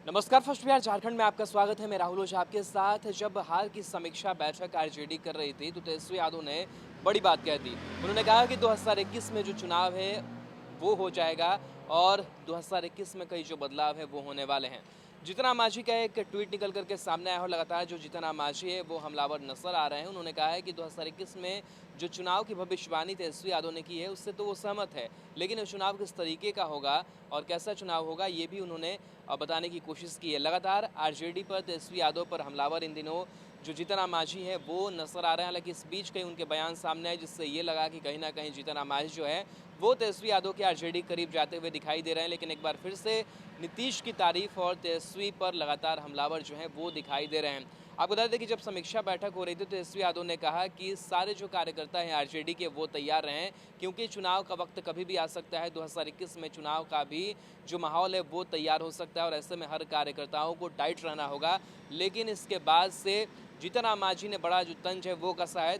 नमस्कार। फर्स्ट बिहार झारखंड में आपका स्वागत है। मैं राहुल ओझा आपके साथ। जब हाल की समीक्षा बैठक आरजेडी कर रही थी तो तेजस्वी यादव ने बड़ी बात कह दी। उन्होंने कहा कि 2021 में जो चुनाव है वो हो जाएगा और 2021 में कई जो बदलाव है वो होने वाले हैं। जीतन राम मांझी का एक ट्वीट निकल करके सामने आया हो। लगातार जो जीतन राम मांझी है वो हमलावर नजर आ रहे हैं। उन्होंने कहा है कि 2021 में जो चुनाव की भविष्यवाणी तेजस्वी यादव ने की है उससे तो वो सहमत है, लेकिन वो चुनाव किस तरीके का होगा और कैसा चुनाव होगा ये भी उन्होंने बताने की कोशिश की है। लगातार आरजेडी पर, तेजस्वी यादव पर हमलावर इन दिनों जो जीतन राम मांझी है वो नजर आ रहे हैं। हालांकि इस बीच कई उनके बयान सामने आए जिससे ये लगा कि कहीं ना कहीं जीतन राम मांझी जो है वो तेजस्वी यादव के आरजेडी करीब जाते हुए दिखाई दे रहे हैं। लेकिन एक बार फिर से नीतीश की तारीफ और तेजस्वी पर लगातार हमलावर जो है वो दिखाई दे रहे हैं। आपको बता दें कि जब समीक्षा बैठक हो रही थी तो तेजस्वी यादव ने कहा कि सारे जो कार्यकर्ता हैं आरजेडी के वो तैयार रहें, क्योंकि चुनाव का वक्त कभी भी आ सकता है। 2021 में चुनाव का भी जो माहौल है वो तैयार हो सकता है और ऐसे में हर कार्यकर्ताओं को टाइट रहना होगा। लेकिन इसके बाद से जीतन राम मांझी ने बड़ा जो तंज है वो कसा है।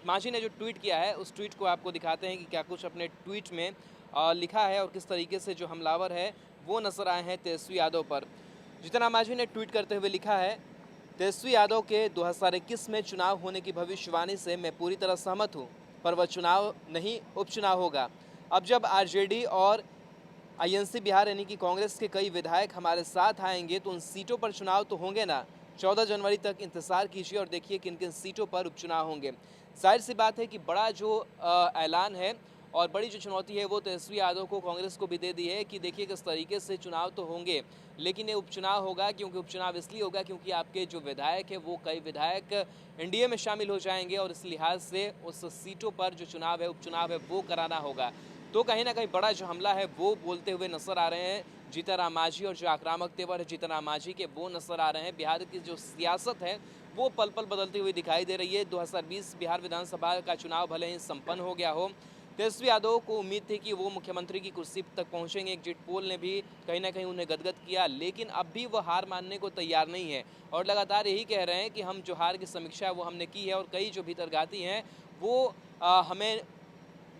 मांझी ने जो ट्वीट किया है उस ट्वीट को आपको दिखाते हैं कि क्या कुछ अपने ट्वीट में लिखा है और किस तरीके से जो हमलावर है वो नजर आए हैं तेजस्वी यादव पर। जीतन राम मांझी ने ट्वीट करते हुए लिखा है, तेजस्वी यादव के 2021 में चुनाव होने की भविष्यवाणी से मैं पूरी तरह सहमत हूं, पर वह चुनाव नहीं उपचुनाव होगा। अब जब आरजेडी और आईएनसी बिहार यानी कि कांग्रेस के कई विधायक हमारे साथ आएंगे तो उन सीटों पर चुनाव तो होंगे ना। 14 जनवरी तक इंतजार कीजिए और देखिए किन किन सीटों पर उपचुनाव होंगे। जाहिर सी बात है कि बड़ा जो ऐलान है और बड़ी जो चुनौती है वो तेजस्वी यादव को, कांग्रेस को भी दे दी है कि देखिए किस तरीके से चुनाव तो होंगे, लेकिन ये उपचुनाव होगा। क्योंकि उपचुनाव इसलिए होगा क्योंकि आपके जो विधायक है वो कई विधायक एनडीए में शामिल हो जाएंगे और इस लिहाज से उस सीटों पर जो चुनाव है, उपचुनाव है, वो कराना होगा। तो कहीं ना कहीं बड़ा जो हमला है वो बोलते हुए नजर आ रहे हैं जीतन राम मांझी, और जो आक्रामक तेवर है जीतन राम मांझी के वो नजर आ रहे हैं। बिहार की जो सियासत है वो पल पल बदलती हुई दिखाई दे रही है। 2020 बिहार विधानसभा का चुनाव भले ही संपन्न हो गया हो, तेजस्वी यादव को उम्मीद थी कि वो मुख्यमंत्री की कुर्सी तक पहुंचेंगे। एग्जिट पोल ने भी कहीं ना कहीं उन्हें गदगद किया, लेकिन अब भी वो हार मानने को तैयार नहीं है और लगातार यही कह रहे हैं कि हम जो हार की समीक्षा वो हमने की है और कई जो भीतरघाती हैं वो हमें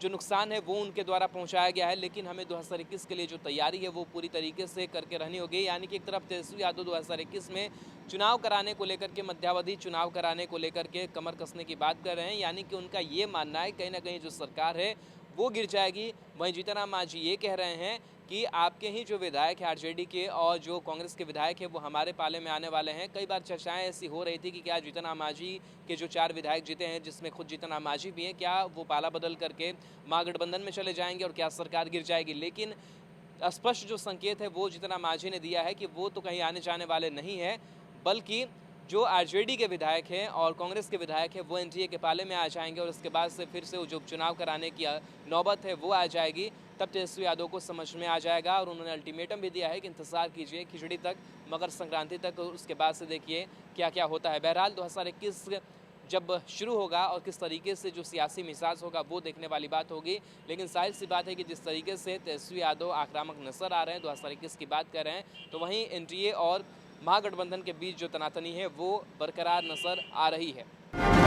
जो नुकसान है वो उनके द्वारा पहुंचाया गया है, लेकिन हमें 2021 के लिए जो तैयारी है वो पूरी तरीके से करके रहनी होगी। यानी कि एक तरफ तेजस्वी यादव 2021 में चुनाव कराने को लेकर के, मध्यावधि चुनाव कराने को लेकर के कमर कसने की बात कर रहे हैं। यानी कि उनका ये मानना है कहीं ना कहीं जो सरकार है वो गिर जाएगी। वहीं जीतन राम मांझी ये कह रहे हैं कि आपके ही जो विधायक हैं आरजेडी के और जो कांग्रेस के विधायक हैं वो हमारे पाले में आने वाले हैं। कई बार चर्चाएं ऐसी हो रही थी कि क्या जीतन राम मांझी के जो 4 विधायक जीते हैं, जिसमें खुद जीतन राम मांझी भी हैं, क्या वो पाला बदल करके महागठबंधन में चले जाएंगे और क्या सरकार गिर जाएगी। लेकिन स्पष्ट जो संकेत है वो जीतन राम मांझी ने दिया है कि वो तो कहीं आने जाने वाले नहीं है, बल्कि जो आरजेडी के विधायक हैं और कांग्रेस के विधायक हैं वो एनडीए के पाले में आ जाएंगे और उसके बाद से फिर से जो उपचुनाव कराने की नौबत है वो आ जाएगी। तब तेजस्वी यादव को समझ में आ जाएगा और उन्होंने अल्टीमेटम भी दिया है कि इंतजार कीजिए खिचड़ी तक, मकर संक्रांति तक, और उसके बाद से देखिए क्या क्या होता है। बहरहाल 2021 जब शुरू होगा और किस तरीके से जो सियासी मिजाज होगा वो देखने वाली बात होगी। लेकिन जाहिर सी बात है कि जिस तरीके से तेजस्वी यादव आक्रामक नजर आ रहे हैं, 2021 की बात कर रहे हैं, तो वहीं एनडीए और महागठबंधन के बीच जो तनातनी है वो बरकरार नजर आ रही है।